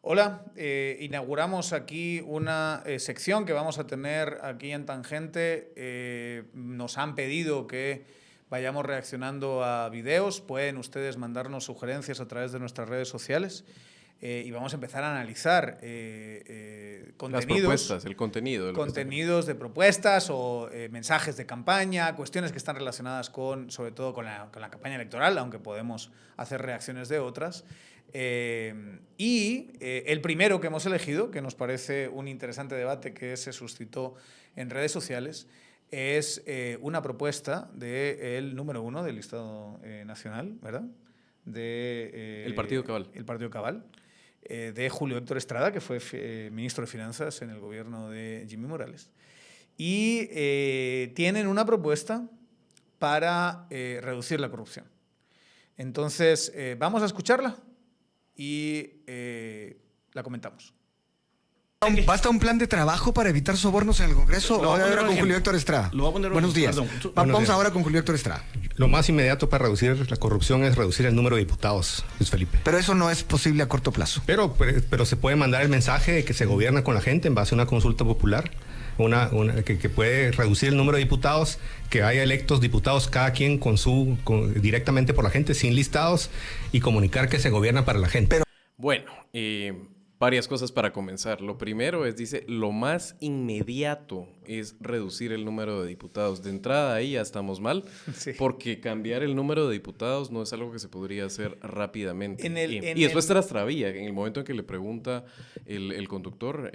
Hola, inauguramos aquí una sección que vamos a tener aquí en Tangente. Nos han pedido que vayamos reaccionando a videos. Pueden ustedes mandarnos sugerencias a través de nuestras redes sociales y vamos a empezar a analizar contenidos. Las propuestas, el contenido. Contenidos de propuestas o mensajes de campaña, cuestiones que están relacionadas sobre todo con la campaña electoral, aunque podemos hacer reacciones de otras. El primero que hemos elegido, que nos parece un interesante debate que se suscitó en redes sociales, es una propuesta del número 1 del listado nacional, ¿verdad? El Partido Cabal. El Partido Cabal, de Julio Héctor Estrada, que fue ministro de Finanzas en el gobierno de Jimmy Morales. Y tienen una propuesta para reducir la corrupción. Entonces, vamos a escucharla y la comentamos. ¿Basta un plan de trabajo para evitar sobornos en el Congreso? Ahora con Julio Héctor Estrada. Buenos días. Vamos ahora con Julio Héctor Estrada. Lo más inmediato para reducir la corrupción es reducir el número de diputados, Luis Felipe. Pero eso no es posible a corto plazo. Pero se puede mandar el mensaje de que se gobierna con la gente en base a una consulta popular, que puede reducir el número de diputados, que haya electos diputados cada quien directamente por la gente, sin listados, y comunicar que se gobierna para la gente. Bueno, varias cosas para comenzar. Lo primero es, dice, lo más inmediato es reducir el número de diputados. De entrada ahí ya estamos mal, sí, porque cambiar el número de diputados no es algo que se podría hacer rápidamente. Y después trastrabía, en el momento en que le pregunta el conductor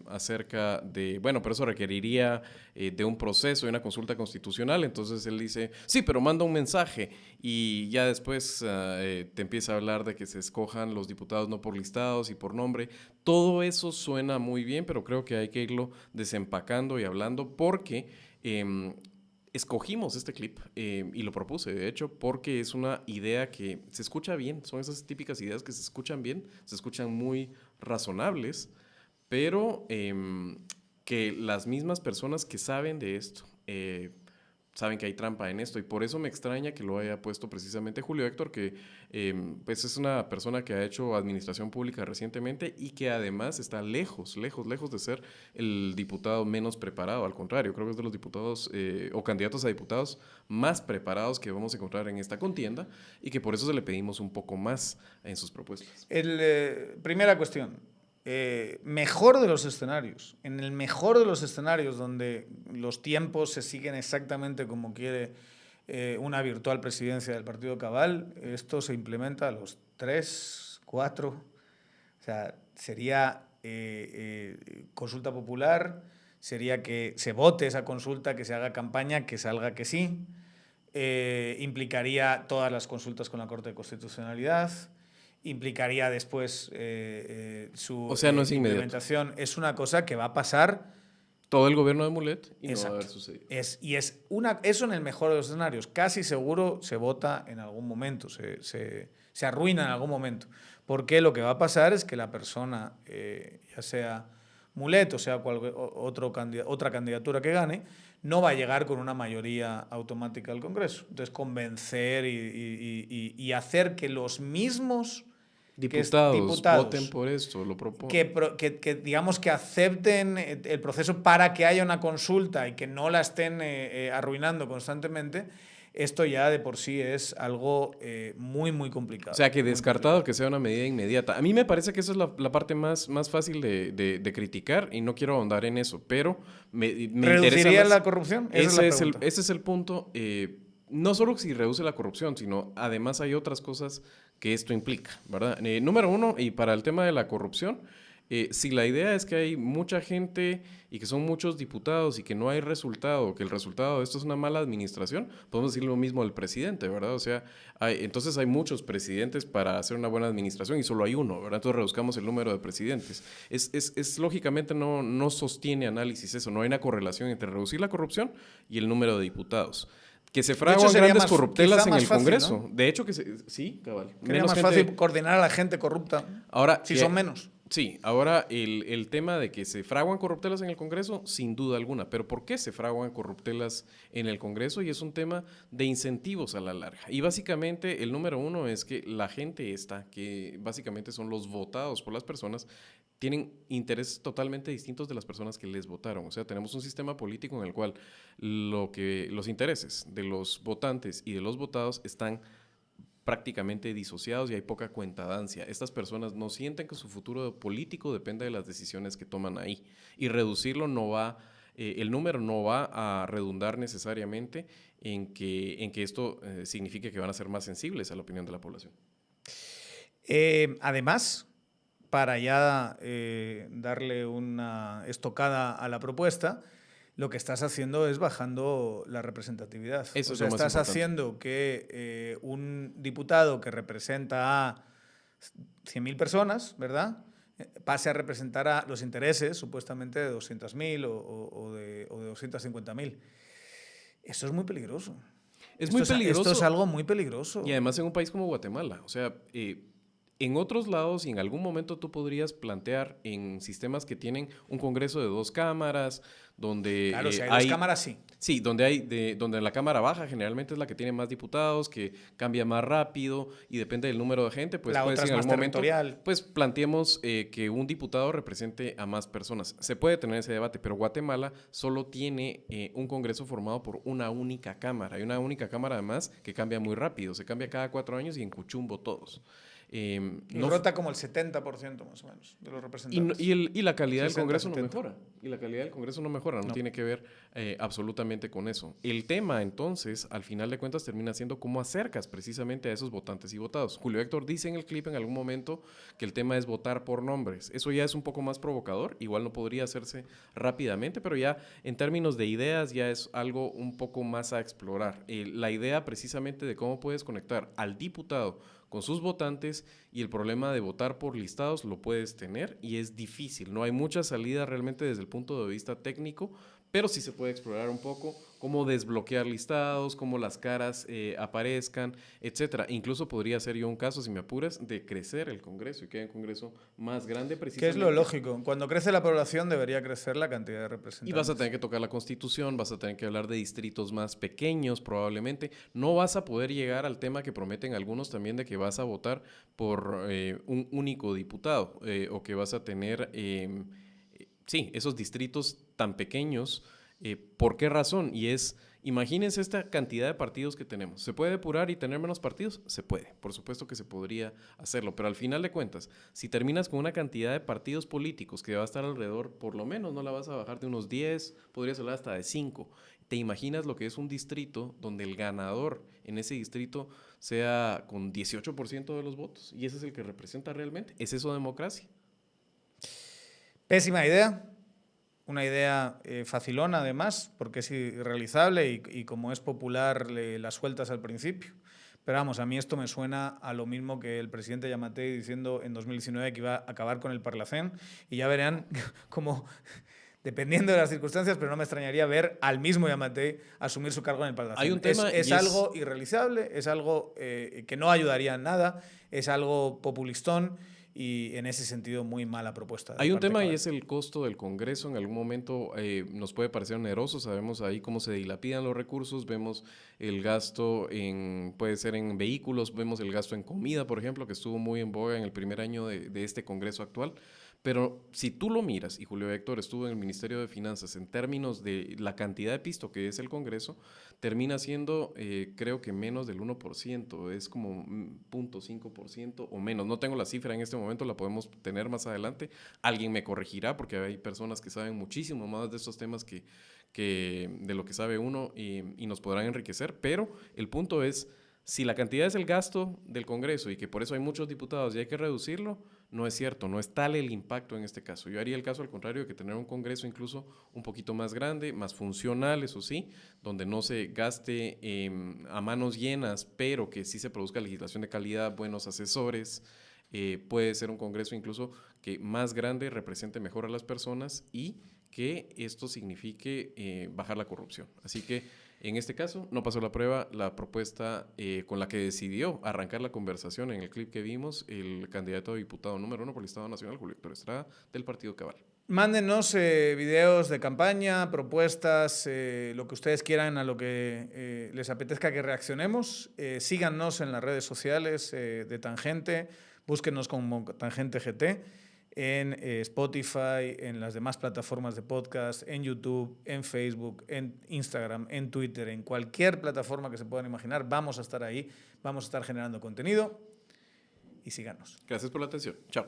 acerca de, bueno, pero eso requeriría de un proceso y una consulta constitucional. Entonces él dice, sí, pero manda un mensaje. Y ya después te empieza a hablar de que se escojan los diputados no por listados y por nombre. Todo eso suena muy bien, pero creo que hay que irlo desempacando y hablando porque escogimos este clip y lo propuse, de hecho, porque es una idea que se escucha bien. Son esas típicas ideas que se escuchan bien, se escuchan muy razonables, pero que las mismas personas que saben de esto saben que hay trampa en esto, y por eso me extraña que lo haya puesto precisamente Julio Héctor, que pues es una persona que ha hecho administración pública recientemente y que además está lejos de ser el diputado menos preparado. Al contrario, creo que es de los diputados o candidatos a diputados más preparados que vamos a encontrar en esta contienda, y que por eso se le pedimos un poco más en sus propuestas. Primera cuestión. Mejor de los escenarios, en el mejor de los escenarios donde los tiempos se siguen exactamente como quiere una virtual presidencia del Partido Cabal, esto se implementa a los 3, 4, o sea, sería consulta popular, sería que se vote esa consulta, que se haga campaña, que salga que sí, implicaría todas las consultas con la Corte de Constitucionalidad, implicaría después su o sea, no es implementación. Inmediato. Es una cosa que va a pasar todo el gobierno de Mulet y exacto, no va a haber sucedido. Eso en el mejor de los escenarios. Casi seguro se vota en algún momento, se arruina en algún momento. Porque lo que va a pasar es que la persona, ya sea Mulet o sea otra candidatura que gane, no va a llegar con una mayoría automática al Congreso. Entonces, convencer y hacer que los mismos diputados voten por esto, lo propongo. Que digamos que acepten el proceso para que haya una consulta y que no la estén arruinando constantemente. Esto ya de por sí es algo muy, muy complicado. O sea, que descartado que sea una medida inmediata. A mí me parece que esa es la parte más fácil de criticar, y no quiero ahondar en eso, pero me interesa. ¿Reduciría la corrupción? Ese es el punto. No solo si reduce la corrupción, sino además hay otras cosas que esto implica, ¿verdad? Número uno, y para el tema de la corrupción, si la idea es que hay mucha gente y que son muchos diputados y que no hay resultado, que el resultado de esto es una mala administración, podemos decir lo mismo del presidente, ¿verdad? O sea, entonces hay muchos presidentes para hacer una buena administración y solo hay uno, ¿verdad? Entonces reduzcamos el número de presidentes. Lógicamente no sostiene análisis eso, no hay una correlación entre reducir la corrupción y el número de diputados. Que se fraguan grandes corruptelas en el Congreso. ¿No? De hecho, sí, cabal. Sería más fácil coordinar a la gente corrupta ahora, si son menos. Sí, ahora el tema de que se fraguan corruptelas en el Congreso, sin duda alguna, pero ¿por qué se fraguan corruptelas en el Congreso? Y es un tema de incentivos a la larga. Y básicamente el número uno es que la gente esta, que básicamente son los votados por las personas, tienen intereses totalmente distintos de las personas que les votaron. O sea, tenemos un sistema político en el cual los intereses de los votantes y de los votados están prácticamente disociados y hay poca cuentadancia. Estas personas no sienten que su futuro político depende de las decisiones que toman ahí. Y reducirlo no va, el número no va a redundar necesariamente en que esto signifique que van a ser más sensibles a la opinión de la población. Además, para ya darle una estocada a la propuesta, lo que estás haciendo es bajando la representatividad. Eso o sea, es lo más estás importante. haciendo que un diputado que representa a 100.000 personas, ¿verdad?, pase a representar a los intereses supuestamente de 200.000 o de 250.000. Eso es muy peligroso. Muy peligroso. Esto es algo muy peligroso. Y además en un país como Guatemala. O sea, en otros lados y en algún momento tú podrías plantear en sistemas que tienen un Congreso de 2 cámaras, donde claro, si hay 2 cámaras, sí. Sí, donde la cámara baja generalmente es la que tiene más diputados, que cambia más rápido y depende del número de gente, pues la puede otra ser en es algún más momento, pues planteemos que un diputado represente a más personas. Se puede tener ese debate, pero Guatemala solo tiene un Congreso formado por una única cámara, y una única cámara además que cambia muy rápido, se cambia cada 4 años y en cuchumbo todos. Y rota como el 70% más o menos de los representantes. Y la calidad 60, del Congreso 70. no mejora. Y la calidad del Congreso no mejora, no tiene que ver absolutamente con eso. El tema, entonces, al final de cuentas, termina siendo cómo acercas precisamente a esos votantes y votados. Julio Héctor dice en el clip en algún momento que el tema es votar por nombres. Eso ya es un poco más provocador, igual no podría hacerse rápidamente, pero ya en términos de ideas ya es algo un poco más a explorar. La idea precisamente de cómo puedes conectar al diputado con sus votantes y el problema de votar por listados lo puedes tener y es difícil. No hay mucha salida realmente desde el punto de vista técnico, pero sí se puede explorar un poco cómo desbloquear listados, cómo las caras aparezcan, etcétera. Incluso podría ser yo un caso, si me apuras, de crecer el Congreso y que haya un Congreso más grande precisamente. ¿Qué es lo lógico? Cuando crece la población debería crecer la cantidad de representantes. Y vas a tener que tocar la Constitución, vas a tener que hablar de distritos más pequeños probablemente. No vas a poder llegar al tema que prometen algunos también de que vas a votar por un único diputado o que vas a tener, esos distritos tan pequeños. ¿Por qué razón? Y es, imagínense esta cantidad de partidos que tenemos. ¿Se puede depurar y tener menos partidos? Se puede, por supuesto que se podría hacerlo, pero al final de cuentas, si terminas con una cantidad de partidos políticos que va a estar alrededor, por lo menos no la vas a bajar de unos 10, podrías hablar hasta de 5. ¿Te imaginas lo que es un distrito donde el ganador en ese distrito sea con 18% de los votos? Y ese es el que representa realmente. ¿Es eso democracia? Pésima idea. Una idea facilona, además, porque es irrealizable y como es popular, la sueltas al principio. Pero vamos, a mí esto me suena a lo mismo que el presidente Yamatei diciendo en 2019 que iba a acabar con el Parlacén. Y ya verán cómo, dependiendo de las circunstancias, pero no me extrañaría ver al mismo Yamatei asumir su cargo en el Parlacén. Hay un tema es algo irrealizable, es algo que no ayudaría en nada, es algo populistón. Y en ese sentido, muy mala propuesta. Hay un tema y es el costo del Congreso. En algún momento nos puede parecer oneroso. Sabemos ahí cómo se dilapidan los recursos. Vemos el gasto puede ser en vehículos. Vemos el gasto en comida, por ejemplo, que estuvo muy en boga en el primer año de este Congreso actual. Pero si tú lo miras, y Julio Héctor estuvo en el Ministerio de Finanzas, en términos de la cantidad de pisto que es el Congreso, termina siendo, creo que menos del 1%, es como 0.5% o menos. No tengo la cifra en este momento, la podemos tener más adelante. Alguien me corregirá porque hay personas que saben muchísimo más de estos temas que de lo que sabe uno y nos podrán enriquecer, pero el punto es, si la cantidad es el gasto del Congreso y que por eso hay muchos diputados y hay que reducirlo, no es cierto, no es tal el impacto en este caso. Yo haría el caso al contrario de que tener un Congreso incluso un poquito más grande, más funcional, eso sí, donde no se gaste a manos llenas, pero que sí se produzca legislación de calidad, buenos asesores. Puede ser un Congreso incluso que más grande represente mejor a las personas y que esto signifique bajar la corrupción. Así que En este caso, no pasó la prueba. La propuesta con la que decidió arrancar la conversación en el clip que vimos, el candidato a diputado número 1 por el Estado Nacional, Julio Héctor Estrada, del Partido Cabal. Mándenos videos de campaña, propuestas, lo que ustedes quieran, a lo que les apetezca que reaccionemos. Síganos en las redes sociales de Tangente, búsquenos como Tangente GT, en Spotify, en las demás plataformas de podcast, en YouTube, en Facebook, en Instagram, en Twitter, en cualquier plataforma que se puedan imaginar. Vamos a estar ahí, vamos a estar generando contenido y síganos. Gracias por la atención. Chao.